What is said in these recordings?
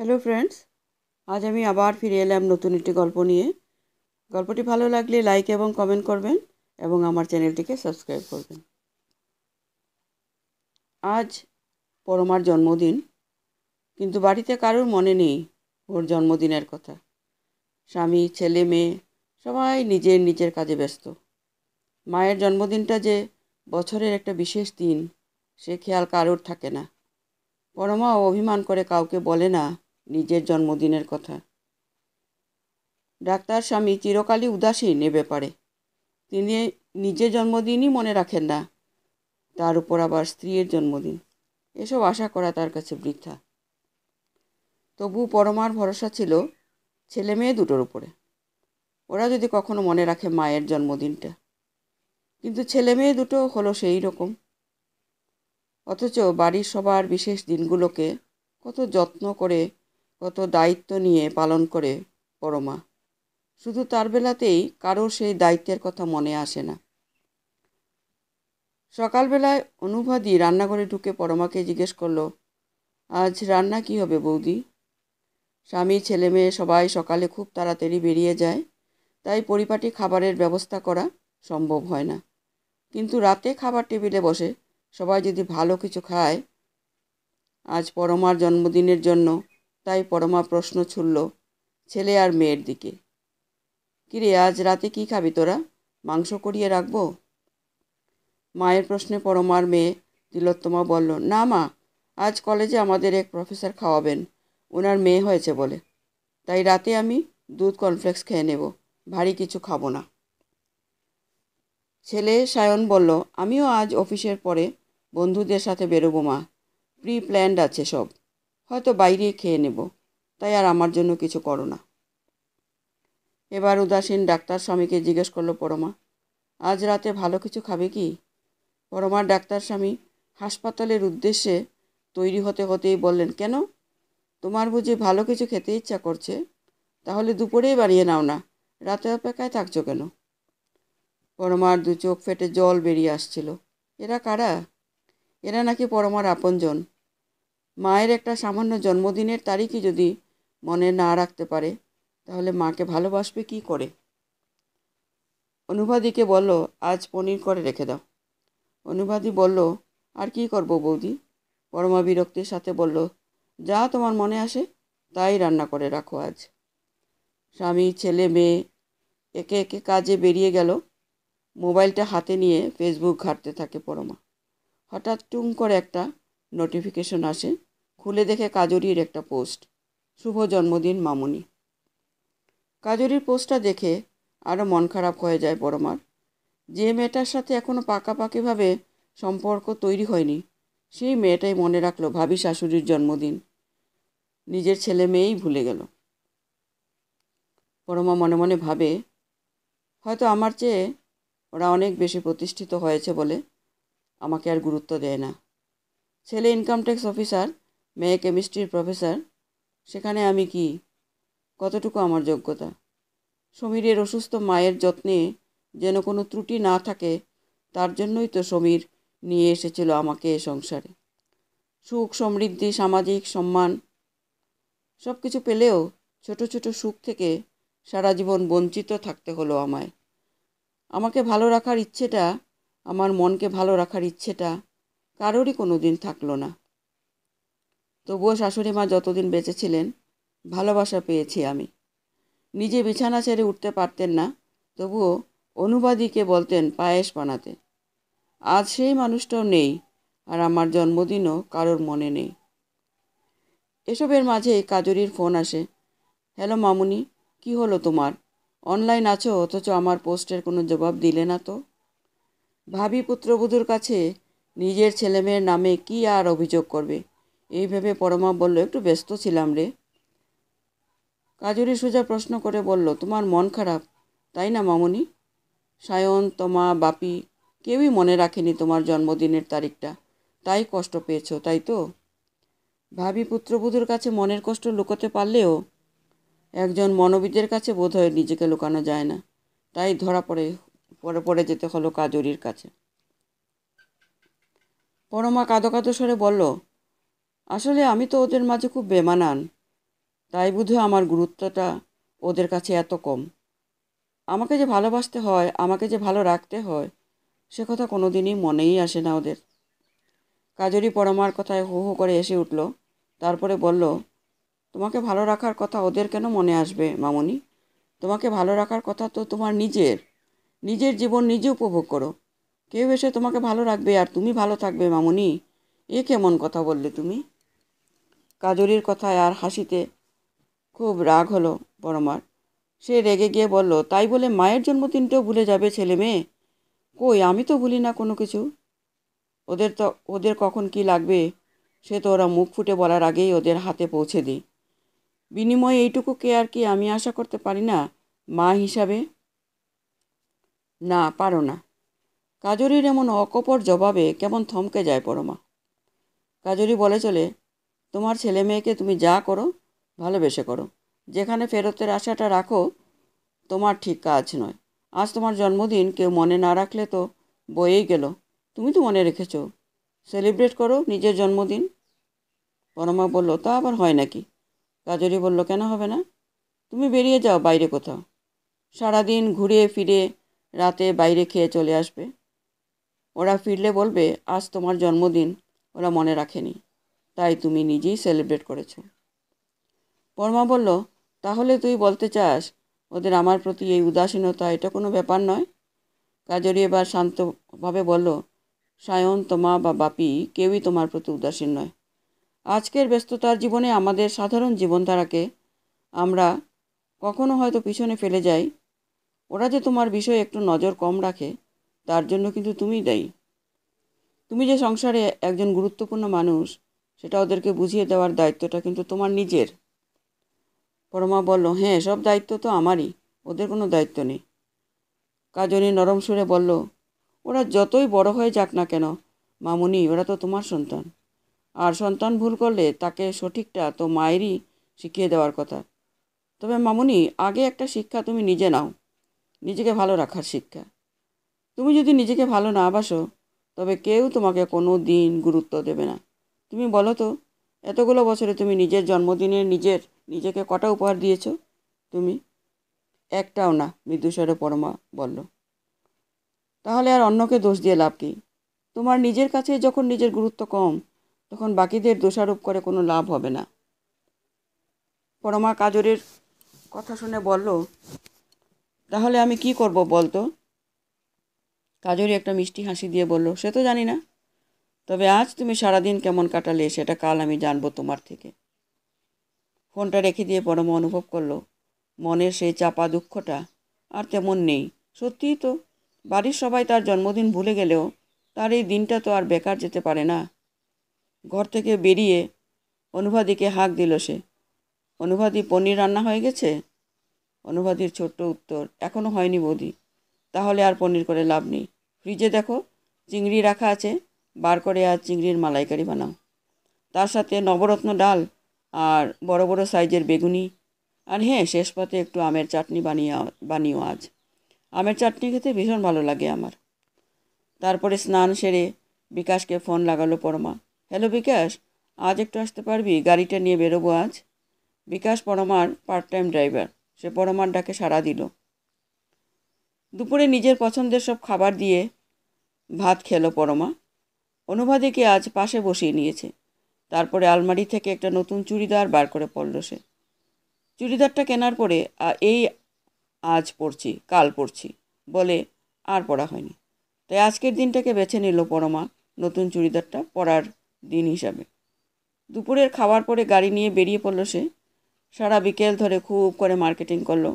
Hello friends, আজ আমি আবার ফিরে এলাম নতুন একটি গল্প নিয়ে। গল্পটি ভালো লাগলে লাইক এবং কমেন্ট করবেন এবং আমার চ্যানেলটিকে সাবস্ক্রাইব করবেন। আজ পরমার জন্মদিন, কিন্তু বাড়িতে কারোর মনে নেই ওর জন্মদিনের কথা। স্বামী, ছেলে, মেয়ে সবাই নিজের নিজের কাজে ব্যস্ত। মায়ের জন্মদিনটা যে বছরের একটা বিশেষ দিন, সে খেয়াল কারোর থাকে না। পরমাও অভিমান করে কাউকে বলে না নিজের জন্মদিনের কথা। ডাক্তার স্বামী চিরকালই উদাসীন এ ব্যাপারে। তিনি নিজের জন্মদিনই মনে রাখেন না, তার উপর আবার স্ত্রীর জন্মদিন। এসব আশা করা তার কাছে বৃথা। তবু পরমার ভরসা ছিল ছেলে মেয়ে দুটোর উপরে। ওরা যদি কখনো মনে রাখে মায়ের জন্মদিনটা। কিন্তু ছেলে মেয়ে দুটো হলো সেই রকম। অথচ বাড়ির সবার বিশেষ দিনগুলোকে কত যত্ন করে, কত দায়িত্ব নিয়ে পালন করে পরমা। শুধু তার বেলাতেই কারোর সেই দায়িত্বের কথা মনে আসে না। সকালবেলায় অনুভাদি রান্নাঘরে ঢুকে পরমাকে জিজ্ঞেস করলো, আজ রান্না কি হবে বৌদি? স্বামী, ছেলে মেয়ে সবাই সকালে খুব তাড়াতাড়ি বেরিয়ে যায়, তাই পরিপাটি খাবারের ব্যবস্থা করা সম্ভব হয় না। কিন্তু রাতে খাবার টেবিলে বসে সবাই যদি ভালো কিছু খায়, আজ পরমার জন্মদিনের জন্য, তাই পরমা প্রশ্ন ছুড়ল ছেলে আর মেয়ের দিকে, কিরে আজ রাতে কি খাবি তোরা? মাংস করিয়ে রাখবো? মায়ের প্রশ্নে পরমার মেয়ে তিলোত্তমা বলল, না মা, আজ কলেজে আমাদের এক প্রফেসর খাওয়াবেন, ওনার মেয়ে হয়েছে বলে, তাই রাতে আমি দুধ কর্নফ্লেক্স খেয়ে নেব, ভারী কিছু খাবো না। ছেলে সায়ন বলল, আমিও আজ অফিসের পরে বন্ধুদের সাথে বেরোবো মা, প্রি প্ল্যান্ড আছে সব, হয়তো বাইরেই খেয়ে নেব, তাই আর আমার জন্য কিছু করো না। এবার উদাসীন ডাক্তার স্বামীকে জিজ্ঞেস করলো পরমা, আজ রাতে ভালো কিছু খাবে কি? পরমার ডাক্তার স্বামী হাসপাতালের উদ্দেশ্যে তৈরি হতে হতেই বললেন, কেন, তোমার বুঝি ভালো কিছু খেতে ইচ্ছা করছে? তাহলে দুপুরেই বানিয়ে নাও না, রাতে অপেক্ষায় থাকছো কেন? পরমার দু চোখ ফেটে জল বেরিয়ে আসছিল। এরা কারা? এরা নাকি পরমার আপনজন। মায়ের একটা সামান্য জন্মদিনের তারিখই যদি মনে না রাখতে পারে, তাহলে মাকে ভালোবাসবে কি করে? অনুবাদিকে বলল, আজ পনির করে রেখে দাও। অনুবাদী বলল, আর কি করব বৌদি? পরমা বিরক্তির সাথে বলল, যা তোমার মনে আসে তাই রান্না করে রাখো আজ। স্বামী, ছেলে, মেয়ে একে একে কাজে বেরিয়ে গেল। মোবাইলটা হাতে নিয়ে ফেসবুক ঘাঁটতে থাকে পরমা। হঠাৎ টুং করে একটা নোটিফিকেশন আসে। খুলে দেখে কাজরির একটা পোস্ট, শুভ জন্মদিন মামুনি। কাজরির পোস্টটা দেখে আরও মন খারাপ হয়ে যায় পরমার। যে মেয়েটার সাথে এখনও পাকাপাকিভাবে সম্পর্ক তৈরি হয়নি, সেই মেয়েটাই মনে রাখলো ভাবি শাশুড়ির জন্মদিন। নিজের ছেলে মেয়েই ভুলে গেল। পরমা মনে মনে ভাবে, হয়তো আমার চেয়ে ওরা অনেক বেশি প্রতিষ্ঠিত হয়েছে বলে আমাকে আর গুরুত্ব দেয় না। ছেলে ইনকাম ট্যাক্স অফিসার, মেয়ে কেমিস্ট্রির প্রফেসর, সেখানে আমি কি? কতটুকু আমার যোগ্যতা? সমীরের অসুস্থ মায়ের যত্নে যেন কোনো ত্রুটি না থাকে, তার জন্যই তো সমীর নিয়ে এসেছিল আমাকে এ সংসারে। সুখ, সমৃদ্ধি, সামাজিক সম্মান সব কিছু পেলেও ছোট ছোট সুখ থেকে সারা জীবন বঞ্চিত থাকতে হলো আমায়। আমাকে ভালো রাখার ইচ্ছেটা, আমার মনকে ভালো রাখার ইচ্ছেটা কারোরই কোনো দিন থাকলো না। তবুও শাশুড়ি মা যতদিন বেঁচে ছিলেন, ভালোবাসা পেয়েছি আমি। নিজে বিছানা ছেড়ে উঠতে পারতেন না, তবুও অনুবাদীকে বলতেন পায়েস বানাতে। আজ সেই মানুষটাও নেই, আর আমার জন্মদিনও কারোর মনে নেই। এসবের মাঝেই কাজরির ফোন আসে। হ্যালো মামুনি, কি হলো তোমার? অনলাইন আছো, অথচ আমার পোস্টের কোনো জবাব দিলে না তো? ভাবি পুত্রবধূর কাছে নিজের ছেলেমেয়ের নামে কি আর অভিযোগ করবে, এই ভেবে পরমা বলল, একটু ব্যস্ত ছিলাম রে। কাজরি সোজা প্রশ্ন করে বলল, তোমার মন খারাপ তাই না মামুনি? সায়ন, তোমা, বাপি কেউই মনে রাখেনি তোমার জন্মদিনের তারিখটা, তাই কষ্ট পেয়েছো, তাই তো? ভাবি পুত্রবধূর কাছে মনের কষ্ট লুকোতে পারলেও একজন মনোবিদের কাছে বোধহয় নিজেকে লুকানো যায় না, তাই ধরা পড়ে পড়ে পড়ে যেতে হলো কাজরির কাছে। পরমা কাঁদো কাঁদো স্বরে বলল, আসলে আমি তো ওদের মাঝে খুব বেমানান। তাই বোধহয় আমার গুরুত্বটা ওদের কাছে এত কম। আমাকে যে ভালোবাসতে হয়, আমাকে যে ভালো রাখতে হয়, সে কথা কোনো দিনই মনেই আসে না ওদের। কাজরি পরমার কথায় হো হো করে এসে উঠল। তারপরে বলল, তোমাকে ভালো রাখার কথা ওদের কেন মনে আসবে মামুনি? তোমাকে ভালো রাখার কথা তো তোমার নিজের। নিজের জীবন নিজে উপভোগ করো। কেউ এসে তোমাকে ভালো রাখবে আর তুমি ভালো থাকবে মামুনি? এ কেমন কথা বললে তুমি? কাজরির কথায় আর হাসিতে খুব রাগ হলো পরমার। সে রেগে গিয়ে বলল, তাই বলে মায়ের জন্মদিনটাও ভুলে যাবে ছেলে মেয়ে? কই, আমি তো ভুলি না কোনো কিছু। ওদের কখন কি লাগবে সে তো ওরা মুখ ফুটে বলার আগেই ওদের হাতে পৌঁছে দিই। বিনিময়ে এইটুকু কেয়ার কি আমি আশা করতে পারি না মা হিসাবে? না, পারো না। কাজরির এমন অকপট জবাবে কেমন থমকে যায় পরমা। কাজরি বলে চলে, তোমার ছেলে মেয়েকে তুমি যা করো ভালোবেসে করো। যেখানে ফেরতের আশাটা রাখো তোমার ঠিক কাজ নয়। আজ তোমার জন্মদিন, কেউ মনে না রাখলে তো বয়েই গেল। তুমি তো মনে রেখেছো। সেলিব্রেট করো নিজের জন্মদিন। পরমা বলল, তা আবার হয় নাকি? কাজরি বলল, কেন হবে না? তুমি বেরিয়ে যাও বাইরে কোথাও। সারাদিন ঘুরে ফিরে রাতে বাইরে খেয়ে চলে আসবে। ওরা ফিরলে বলবে আজ তোমার জন্মদিন ওরা মনে রাখেনি, তাই তুমি নিজেই সেলিব্রেট করেছো। পরমা বলল, তাহলে তুই বলতে চাস ওদের আমার প্রতি এই উদাসীনতা এটা কোনো ব্যাপার নয়? কাজরি এবার শান্তভাবে বলল, সায়ন, তোমা বা বাপি কেউই তোমার প্রতি উদাসীন নয়। আজকের ব্যস্ততার জীবনে আমাদের সাধারণ জীবনধারাকে আমরা কখনো হয়তো পিছনে ফেলে যাই। ওরা যে তোমার বিষয়ে একটু নজর কম রাখে তার জন্য কিন্তু তুমিই দায়ী। তুমি যে সংসারে একজন গুরুত্বপূর্ণ মানুষ সেটা ওদেরকে বুঝিয়ে দেওয়ার দায়িত্বটা কিন্তু তোমার নিজের। পরমা বলল, হ্যাঁ, সব দায়িত্ব তো আমারই, ওদের কোনো দায়িত্ব নেই। কাজনী নরম সুরে বলল, ওরা যতই বড় হয়ে যাক না কেন মামুনি, ওরা তো তোমার সন্তান। আর সন্তান ভুল করলে তাকে সঠিকটা তো মায়েরই শিখিয়ে দেওয়ার কথা। তবে মামুনি, আগে একটা শিক্ষা তুমি নিজে নাও, নিজেকে ভালো রাখার শিক্ষা। তুমি যদি নিজেকে ভালো না বাসো তবে কেউ তোমাকে কোনো দিন গুরুত্ব দেবে না। তুমি বলো তো, এতগুলো বছরে তুমি নিজের জন্মদিনে নিজেকে কটা উপহার দিয়েছো তুমি? একটাও না, মৃদুস্বরে পরমা বলল। তাহলে আর অন্যকে দোষ দিয়ে লাভ কি? তোমার নিজের কাছে যখন নিজের গুরুত্ব কম, তখন বাকিদের দোষারোপ করে কোনো লাভ হবে না। পরমা কাজরের কথা শুনে বলল, তাহলে আমি কি করব বলতো? কাজরি একটা মিষ্টি হাসি দিয়ে বলল, সে তো জানি না। তবে আজ তুমি সারাদিন কেমন কাটালে সেটা কাল আমি জানবো তোমার থেকে। ফোনটা রেখে দিয়ে পরমা অনুভব করলো মনের সেই চাপা দুঃখটা আর তেমন নেই। সত্যিই তো, বাড়ির সবাই তার জন্মদিন ভুলে গেলেও তার এই দিনটা তো আর বেকার যেতে পারে না। ঘর থেকে বেরিয়ে অনুভাদিকে হাঁক দিল সে। অনুভাদি, পনির রান্না হয়ে গেছে? অনুভাদির ছোট্ট উত্তর, এখনো হয়নি বৌদি। তাহলে আর পনির করে লাভ নেই। ফ্রিজে দেখো, চিংড়ি রাখা আছে, বার করে আজ চিংড়ির মালাইকারি বানাও। তার সাথে নবরত্ন ডাল আর বড় বড় সাইজের বেগুনি। আর হ্যাঁ, শেষ পাতে একটু আমের চাটনি বানিও আজ। আমের চাটনি খেতে ভীষণ ভালো লাগে আমার। তারপরে স্নান সেরে বিকাশকে ফোন লাগালো পরমা। হ্যালো বিকাশ, আজ একটু আসতে পারবি? গাড়িটা নিয়ে বেরোবো আজ। বিকাশ পরমার পার্ট টাইম ড্রাইভার। সে পরমার ডাকে সাড়া দিল। দুপুরে নিজের পছন্দের সব খাবার দিয়ে ভাত খেলো পরমা। অনুবাদিকে আজ পাশে বসিয়ে নিয়েছে। তারপরে আলমারি থেকে একটা নতুন চুড়িদার বার করে পরল সে। চুড়িদারটা কেনার পরে এই আজ পরছি, কাল পরছি বলে আর পরা হয়নি। তাই আজকের দিনটাকে বেছে নিল পরমা নতুন চুড়িদারটা পরার দিন হিসাবে। দুপুরের খাওয়ার পরে গাড়ি নিয়ে বেরিয়ে পড়ল সে। সারা বিকেল ধরে খুব করে মার্কেটিং করলো।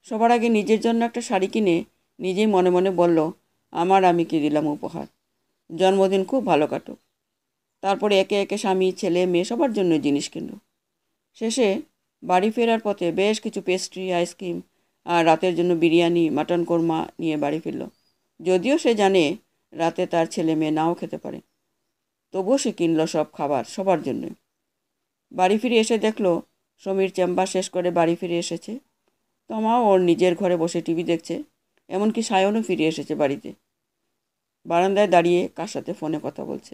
সবার আগে নিজের জন্য একটা শাড়ি কিনে নিজেই মনে মনে বলল, আমি কি দিলাম উপহার। জন্মদিন খুব ভালো কাটুক। তারপরে একে একে স্বামী, ছেলে, মেয়ে সবার জন্য জিনিস কিনল। শেষে বাড়ি ফেরার পথে বেশ কিছু পেস্ট্রি, আইসক্রিম আর রাতের জন্য বিরিয়ানি, মাটন কোরমা নিয়ে বাড়ি ফিরল। যদিও সে জানে রাতে তার ছেলে মেয়ে নাও খেতে পারে, তবুও সে কিনল সব খাবার সবার জন্য। বাড়ি ফিরে এসে দেখল সমীর চেম্বার শেষ করে বাড়ি ফিরে এসেছে। তমাও ওর নিজের ঘরে বসে টিভি দেখছে। এমনকি সায়নও ফিরে এসেছে বাড়িতে। বারান্দায় দাঁড়িয়ে কার সাথে ফোনে কথা বলছে।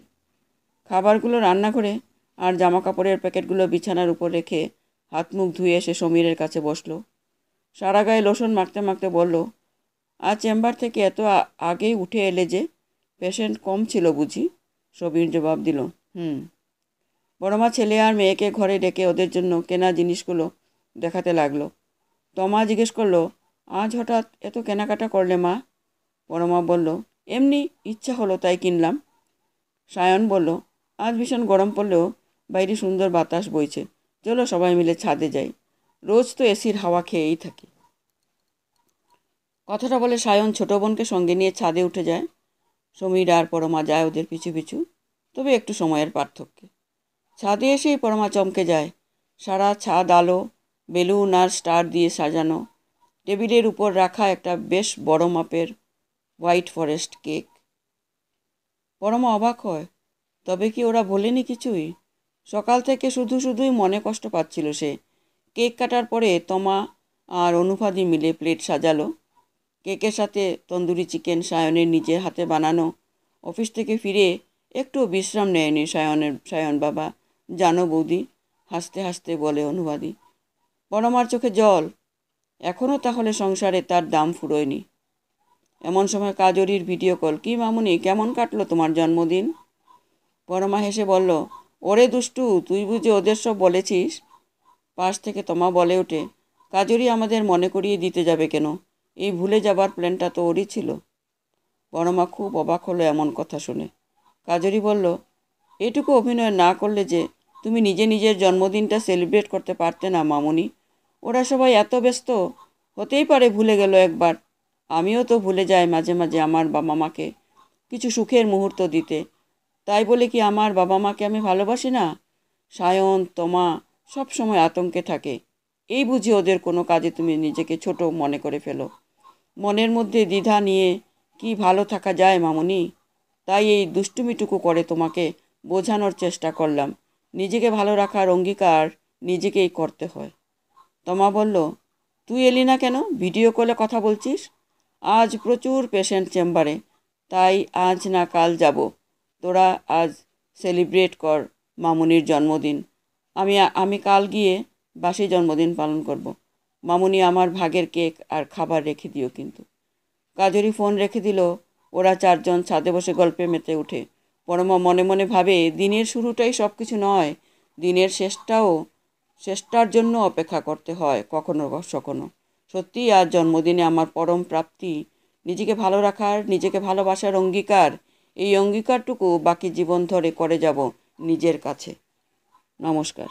খাবারগুলো রান্না করে আর জামা কাপড়ের প্যাকেটগুলো বিছানার উপর রেখে হাত মুখ ধুয়ে এসে সমীরের কাছে বসলো। সারা গায়ে লোশন মাখতে মাখতে বলল, আজ চেম্বার থেকে এত আগেই উঠে এলে যে? পেশেন্ট কম ছিল বুঝি? সমীর জবাব দিল, বড়মা ছেলে আর মেয়েকে ঘরে ডেকে ওদের জন্য কেনা জিনিসগুলো দেখাতে লাগলো। তমা জিজ্ঞেস করলো, আজ হঠাৎ এত কেনাকাটা করলে মা? বড়মা বলল, এমনি ইচ্ছা হলো তাই কিনলাম। সায়ন বলল, আজ ভীষণ গরম পড়লেও বাইরে সুন্দর বাতাস বইছে, চলো সবাই মিলে ছাদে যাই, রোজ তো এসির হাওয়া খেয়েই থাকি। কথাটা বলে সায়ন ছোট বোনকে সঙ্গে নিয়ে ছাদে উঠে যায়। সমীর আর পরমা যায় ওদের পিছু পিছু, তবে একটু সময়ের পার্থক্যে। ছাদে এসেই পরমা চমকে যায়। সারা ছাদ আলো, বেলুন আর স্টার দিয়ে সাজানো। টেবিলের উপর রাখা একটা বেশ বড় মাপের হোয়াইট ফরেস্ট কেক। পরমা অবাক হয়, তবে কি ওরা ভোলেনি কিছুই? সকাল থেকে শুধুই মনে কষ্ট পাচ্ছিল সে। কেক কাটার পরে তমা আর অনুফাদি মিলে প্লেট সাজালো। কেকের সাথে তন্দুরি চিকেন সায়নের নিজের হাতে বানানো। অফিস থেকে ফিরে একটু বিশ্রাম নেয়নি সায়ন বাবা, জানো বৌদি, হাসতে হাসতে বলে অনুবাদী। পরমার চোখে জল। এখনও তাহলে সংসারে তার দাম ফুরোয়নি। এমন সময় কাজরির ভিডিও কল। কি মামুনি, কেমন কাটলো তোমার জন্মদিন? পরমা হেসে বলল, ওরে দুষ্টু, তুই বুঝে ওদের সব বলেছিস? পাশ থেকে তমা বলে ওঠে, কাজরি আমাদের মনে করিয়ে দিতে যাবে কেন? এই ভুলে যাবার প্ল্যানটা তো ওরই ছিল। পরমা খুব অবাক হলো এমন কথা শুনে। কাজরি বলল, এটুকু অভিনয় না করলে যে তুমি নিজের জন্মদিনটা সেলিব্রেট করতে পারতে না মামুনি? ওরা সবাই এত ব্যস্ত, হতেই পারে ভুলে গেল একবার। আমিও তো ভুলে যাই মাঝে মাঝে আমার বাবা মাকে কিছু সুখের মুহূর্ত দিতে। তাই বলে কি আমার বাবা মাকে আমি ভালোবাসি না? সায়ন, তমা সব সময় আতঙ্কে থাকে। এই বুঝি ওদের কোনো কাজে তুমি নিজেকে ছোট মনে করে ফেলো। মনের মধ্যে দ্বিধা নিয়ে কি ভালো থাকা যায় মামুনি? তাই এই দুষ্টুমিটুকু করে তোমাকে বোঝানোর চেষ্টা করলাম। নিজেকে ভালো রাখার অঙ্গীকার নিজেকেই করতে হয়। তমা বলল, তুই এলি না কেন? ভিডিও কলে কথা বলছিস? আজ প্রচুর পেশেন্ট চেম্বারে, তাই আজ না কাল যাব। তোরা আজ সেলিব্রেট কর মামুনির জন্মদিন। আমি কাল গিয়ে বাসি জন্মদিন পালন করব। মামুনি, আমার ভাগের কেক আর খাবার রেখে দিও কিন্তু। কাজরি ফোন রেখে দিল। ওরা চারজন ছাদে বসে গল্পে মেতে ওঠে। পরমা মনে মনে ভাবে, দিনের শুরুটাই সব কিছু নয়, দিনের শেষটার জন্য অপেক্ষা করতে হয় কখনো কখনো। সত্যিই আজ জন্মদিনে আমার পরম প্রাপ্তি, নিজেকে ভালো রাখার, নিজেকে ভালোবাসার অঙ্গীকার। এই অঙ্গীকারটুকু বাকি জীবন ধরে করে যাব নিজের কাছে। নমস্কার।